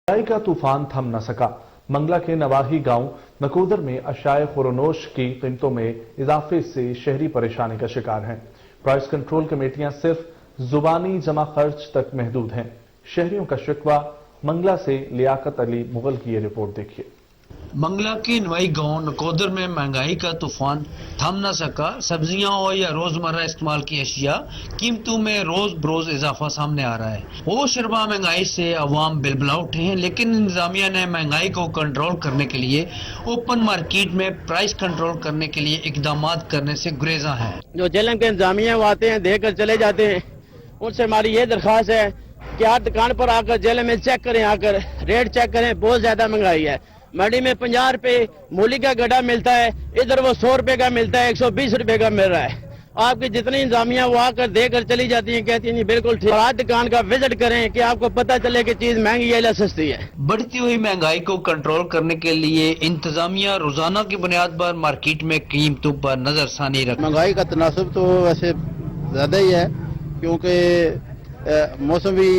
महंगाई का तूफान थम न सका। मंगला के नवाही गांव नकोदर में अशाए खुरोनोश की कीमतों में इजाफे से शहरी परेशानी का शिकार हैं। प्राइस कंट्रोल कमेटियां सिर्फ जुबानी जमा खर्च तक महदूद हैं। शहरियों का शिकवा। मंगला से लियाकत अली मुगल की ये रिपोर्ट देखिए। मंगला के नवाई गांव नकोदर में महंगाई का तूफान थम न सका। सब्जियां और या रोजमर्रा इस्तेमाल की अशिया कीमतों में रोज बरोज इजाफा सामने आ रहा है। वो शर्बा महंगाई से अवाम बिलबिला उठे हैं, लेकिन इंतजामिया ने महंगाई को कंट्रोल करने के लिए ओपन मार्केट में प्राइस कंट्रोल करने के लिए इकदाम करने से गुरेजा है। जो जेलम के इंतजामिया वो आते हैं, देकर चले जाते हैं। उनसे हमारी ये दरख्वास्त है कि आप दुकान पर आकर जेल में चेक करें, आकर रेट चेक करें। बहुत ज्यादा महंगाई है। मंडी में 50 रुपए मूली का गड्ढा मिलता है, इधर वो 100 रुपए का मिलता है, 120 रुपए का मिल रहा है। आपकी जितनी इंतजामिया वो आकर देकर चली जाती हैं, कहती हैं बिल्कुल ठीक। आज दुकान का विजिट करें कि आपको पता चले कि चीज महंगी है या सस्ती है। बढ़ती हुई महंगाई को कंट्रोल करने के लिए इंतजामिया रोजाना की बुनियाद पर मार्केट में कीमतों पर नजरसानी रख। महंगाई का तनासब तो वैसे ज्यादा ही है, क्योंकि मौसम भी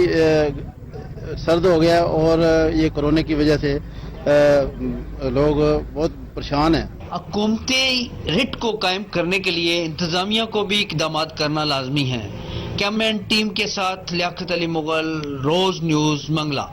सर्द हो गया और ये कोरोना की वजह से लोग बहुत परेशान हैं। हुकूमती रिट को कायम करने के लिए इंतजामिया को भी इकदाम करना लाजमी है। कैमरामैन टीम के साथ लियाकत अली मुगल, रोज न्यूज, मंगला।